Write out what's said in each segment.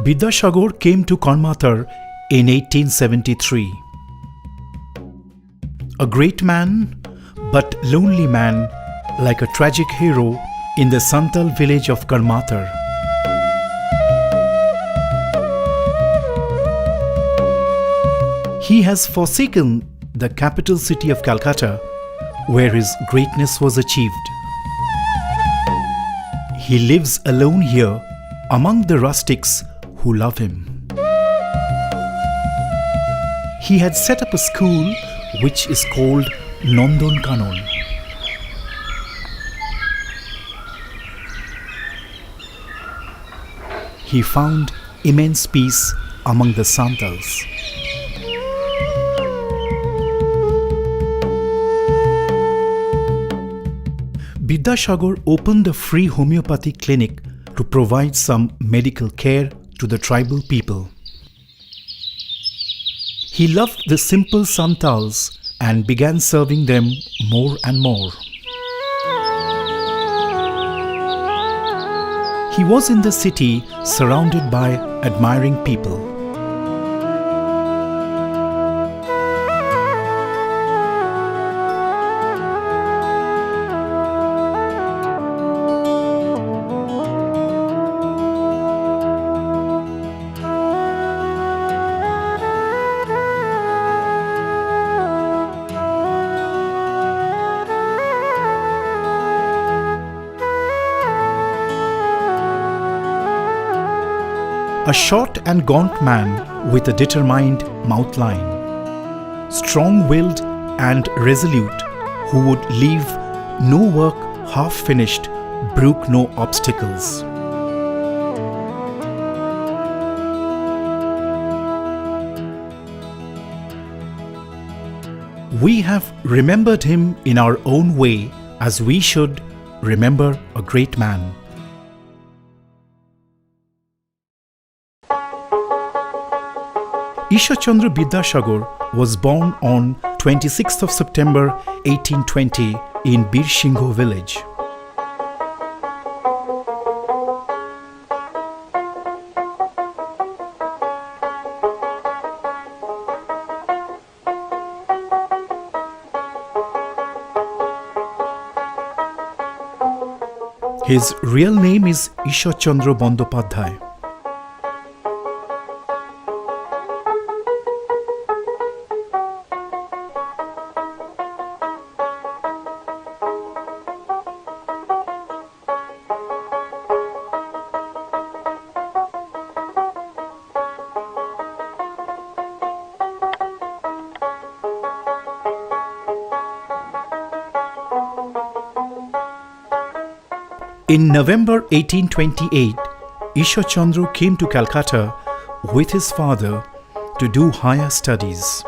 Vidyasagar came to Karmathar in 1873. A great man, but lonely man, like a tragic hero in the Santal village of Karmathar. He has forsaken the capital city of Calcutta, where his greatness was achieved. He lives alone here among the rustics who love him. He had set up a school which is called Nandon Kanon. He found immense peace among the Santals. Vidyasagar opened a free homeopathy clinic to provide some medical care to the tribal people. He loved the simple Santals and began serving them more and more. He was in the city surrounded by admiring people. A short and gaunt man with a determined mouth line, strong-willed and resolute, who would leave no work half-finished, brook no obstacles. We have remembered him in our own way, as we should remember a great man. Ishwar Chandra Vidyasagar was born on 26th of September 1820 in Birshingho village. His real name is Iswarchandra Vidyasagar. In November 1828, Ishwar Chandra came to Calcutta with his father to do higher studies.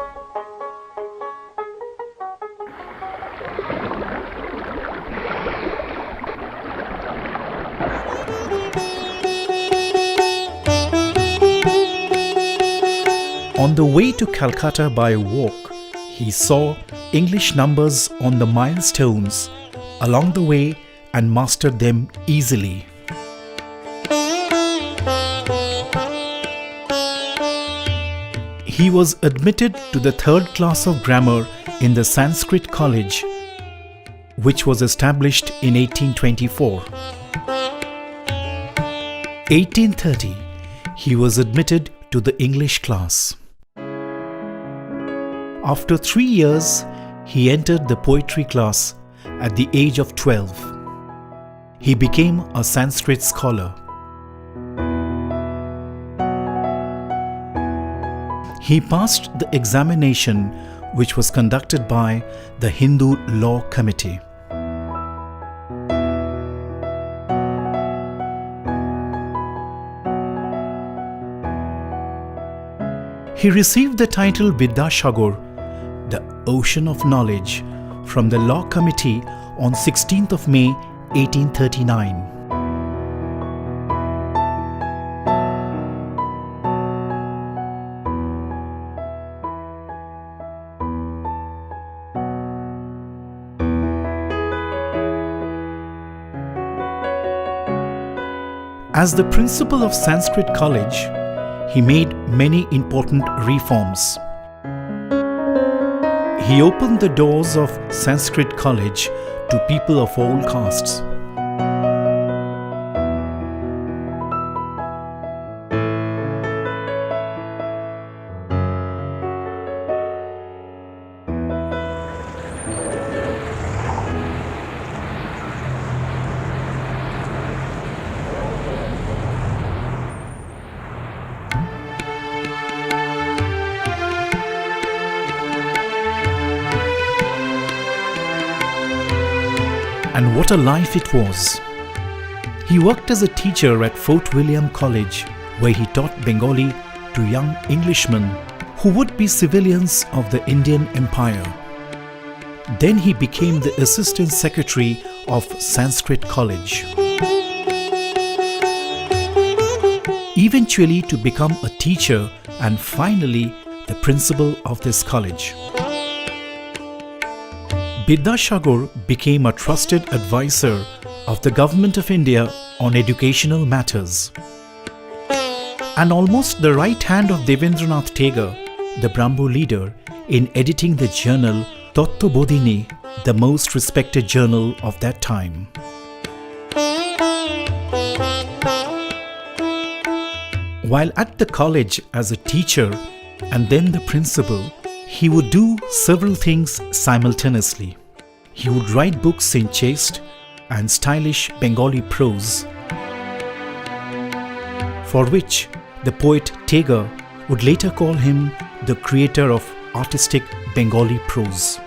On the way to Calcutta by walk, he saw English numbers on the milestones along the way and mastered them easily. He was admitted to the third class of grammar in the Sanskrit College, which was established in 1824. 1830, he was admitted to the English class. After 3 years, he entered the poetry class at the age of 12. He became a Sanskrit scholar. He passed the examination, which was conducted by the Hindu Law Committee. He received the title Vidyasagar, the Ocean of Knowledge, from the Law Committee on 16th of May 1839. As the principal of Sanskrit College, he made many important reforms. He opened the doors of Sanskrit College to people of all castes. And what a life it was! He worked as a teacher at Fort William College, where he taught Bengali to young Englishmen who would be civilians of the Indian Empire. Then he became the Assistant Secretary of Sanskrit College, eventually to become a teacher and finally the principal of this college. Vidyasagar became a trusted advisor of the Government of India on educational matters, and almost the right hand of Devendranath Tagore, the Brahmo leader, in editing the journal Tattva-bodhini, the most respected journal of that time. While at the college as a teacher and then the principal, he would do several things simultaneously. He would write books in chaste and stylish Bengali prose, for which the poet Tagore would later call him the creator of artistic Bengali prose.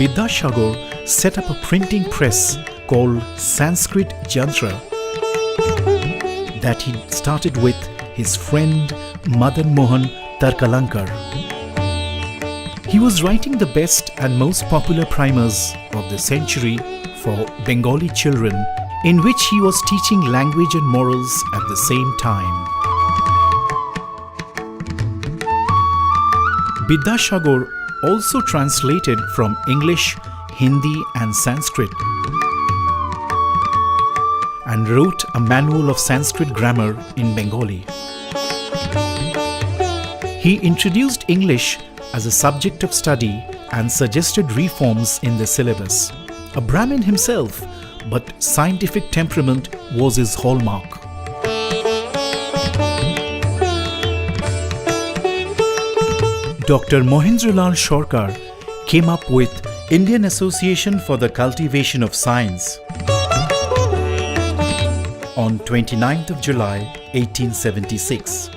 Vidyasagar set up a printing press called Sanskrit Jantra that he started with his friend Madan Mohan Tarkalankar. He was writing the best and most popular primers of the century for Bengali children, in which he was teaching language and morals at the same time. Vidyasagar also translated from English, Hindi and Sanskrit, and wrote a manual of Sanskrit grammar in Bengali. He introduced English as a subject of study and suggested reforms in the syllabus. A Brahmin himself, but scientific temperament was his hallmark. Dr. Mohendralal Sarkar came up with Indian Association for the Cultivation of Science on 29th of July 1876.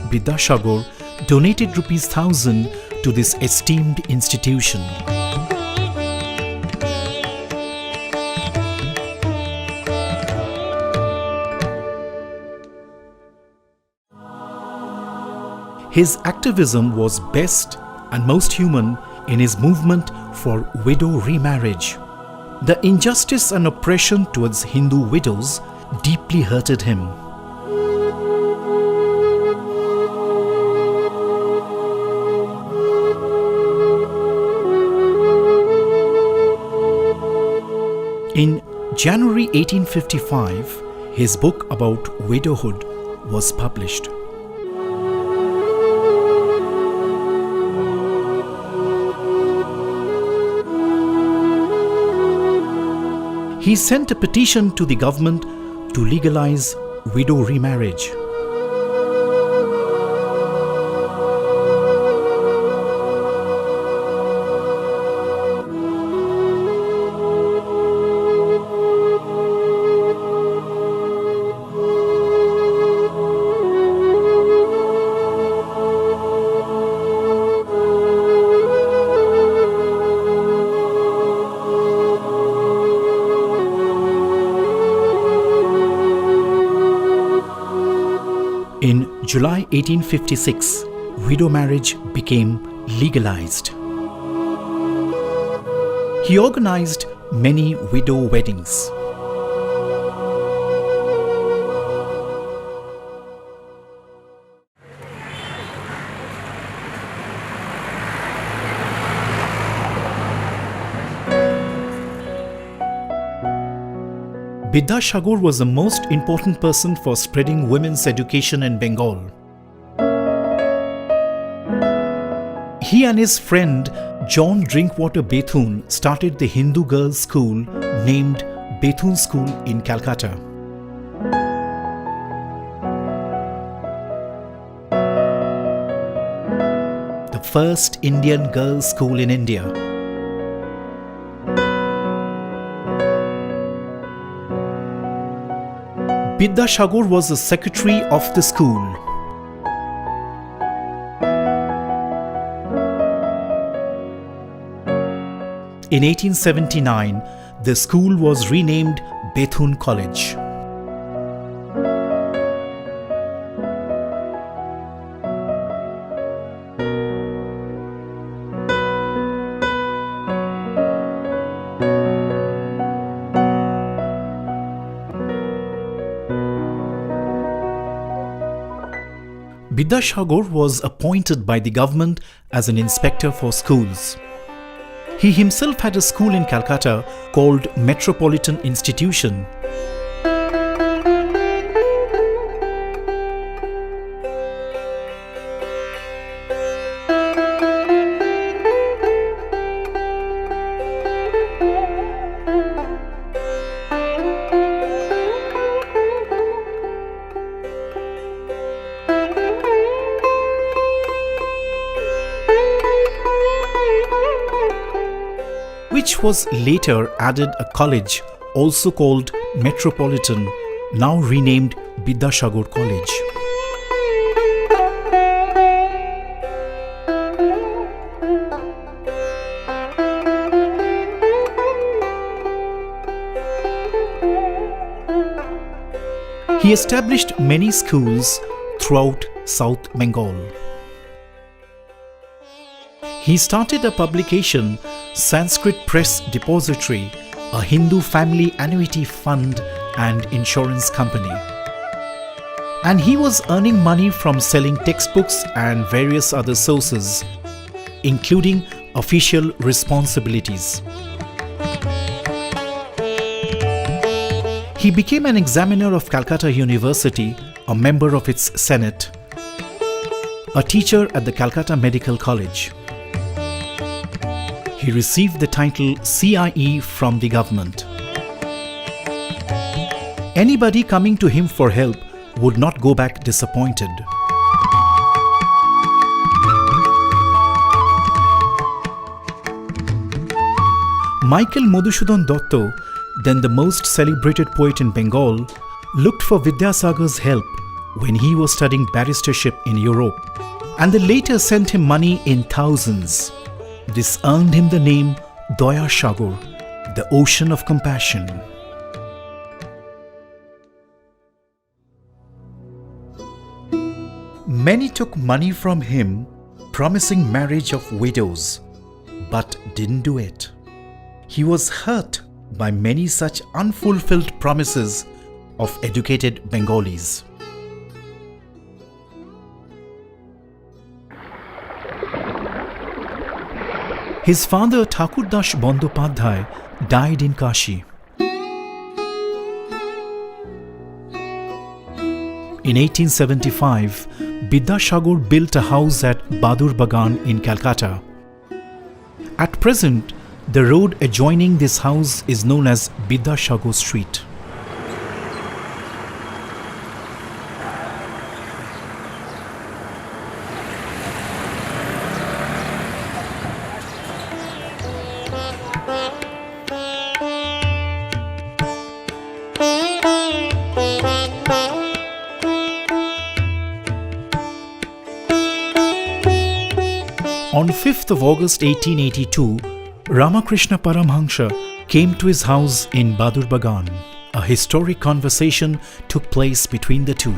Vidyasagar donated ₹1,000 to this esteemed institution. His activism was best and most human in his movement for widow remarriage. The injustice and oppression towards Hindu widows deeply hurted him. In January 1855, his book about widowhood was published. He sent a petition to the government to legalize widow remarriage. In July 1856, widow marriage became legalized. He organized many widow weddings. Vidyasagar was the most important person for spreading women's education in Bengal. He and his friend John Drinkwater Bethune started the Hindu girls' school named Bethune School in Calcutta. The first Indian girls' school in India. Vidyasagar was the secretary of the school. In 1879, the school was renamed Bethune College. Vidyasagar was appointed by the government as an inspector for schools. He himself had a school in Calcutta called Metropolitan Institution. Which was later added a college also called Metropolitan, now renamed Vidyasagar College. He established many schools throughout South Bengal. He started a publication, Sanskrit Press Depository, a Hindu family annuity fund and insurance company. And he was earning money from selling textbooks and various other sources, including official responsibilities. He became an examiner of Calcutta University, a member of its Senate, a teacher at the Calcutta Medical College. He received the title CIE from the government. Anybody coming to him for help would not go back disappointed. Michael Madhusudan Dotto, then the most celebrated poet in Bengal, looked for Vidyasagar's help when he was studying barristership in Europe, and they later sent him money in thousands. This earned him the name Daya Sagar, the ocean of compassion. Many took money from him, promising marriage of widows, but didn't do it. He was hurt by many such unfulfilled promises of educated Bengalis. His father Thakurdas Bandopadhyay died in Kashi. In 1875, Vidyasagar built a house at Badur Bagan in Calcutta. At present, the road adjoining this house is known as Vidyasagar Street. On 5th of August 1882, Ramakrishna Paramhansa came to his house in Badur Bagan. A historic conversation took place between the two.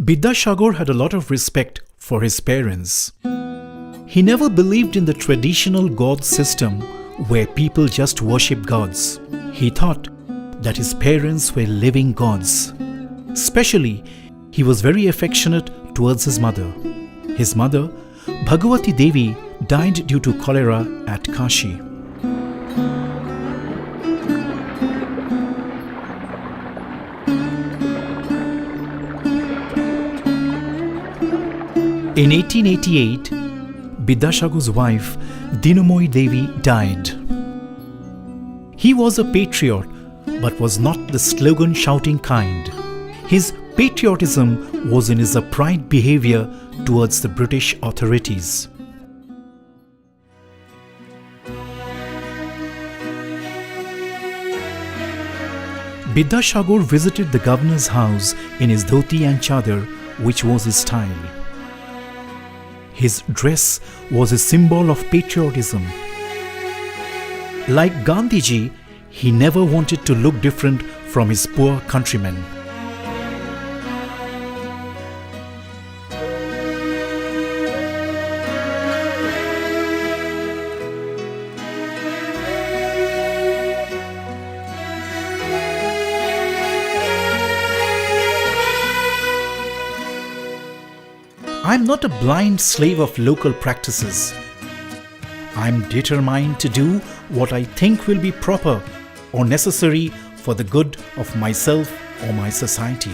Vidyasagar had a lot of respect for his parents. He never believed in the traditional god system where people just worship gods. He thought that his parents were living gods. Especially, he was very affectionate towards his mother. His mother, Bhagavati Devi, died due to cholera at Kashi. In 1888, Vidyasagar's wife, Dinamoyi Devi, died. He was a patriot, but was not the slogan-shouting kind. His patriotism was in his upright behavior towards the British authorities. Vidyasagar visited the governor's house in his dhoti and chadar, which was his style. His dress was a symbol of patriotism. Like Gandhiji, he never wanted to look different from his poor countrymen. I am not a blind slave of local practices. I am determined to do what I think will be proper or necessary for the good of myself or my society.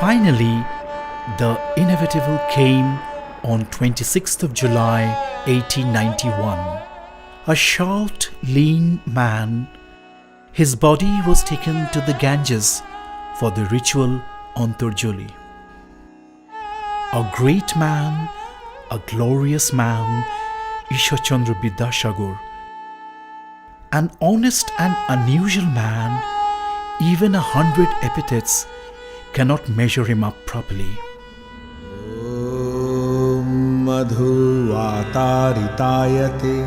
Finally, the inevitable came on 26th of July 1891. A short, lean man, his body was taken to the Ganges for the ritual Antarjali. A great man, a glorious man, Ishwar Chandra Vidyasagar. An honest and unusual man, even 100 epithets cannot measure him up properly. Om Madhu Vataritayate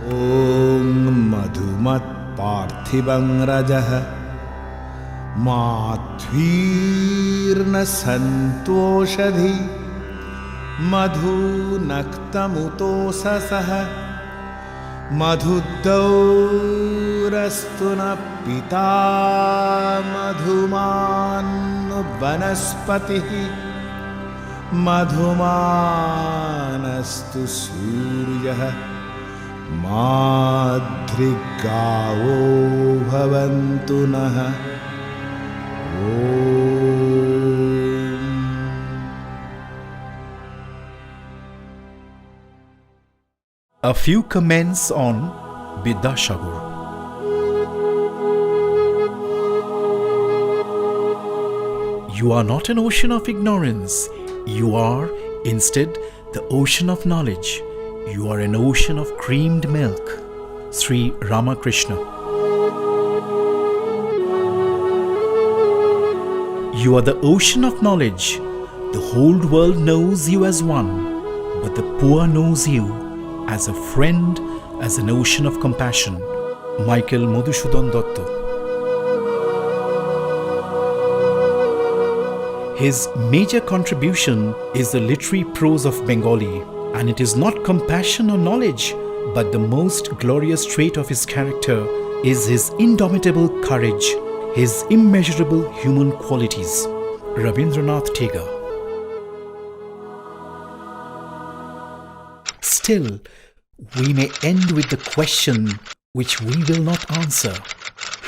Om Madhumat Parthibang Rajah Mathvirna Santoshadhi Madhu Naktamutosasah Madhudaurastuna Pita Madhuman Vanaspatihi Madhumanastu Suryah Madhrigavo Bhavantu Naha Om. A few comments on Vidyasagar. You are not an ocean of ignorance. You are, instead, the ocean of knowledge. You are an ocean of creamed milk. Sri Ramakrishna. You are the ocean of knowledge. The whole world knows you as one, but the poor knows you as a friend, as an ocean of compassion. Michael Madhusudhan Datta. His major contribution is the literary prose of Bengali, and it is not compassion or knowledge, but the most glorious trait of his character is his indomitable courage, his immeasurable human qualities. Rabindranath Tagore. still we may end with the question which we will not answer.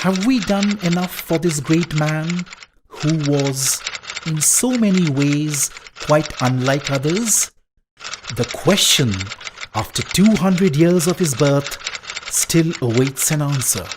Have we done enough for this great man who was in so many ways quite unlike others? The question, after 200 years of his birth, still awaits an answer.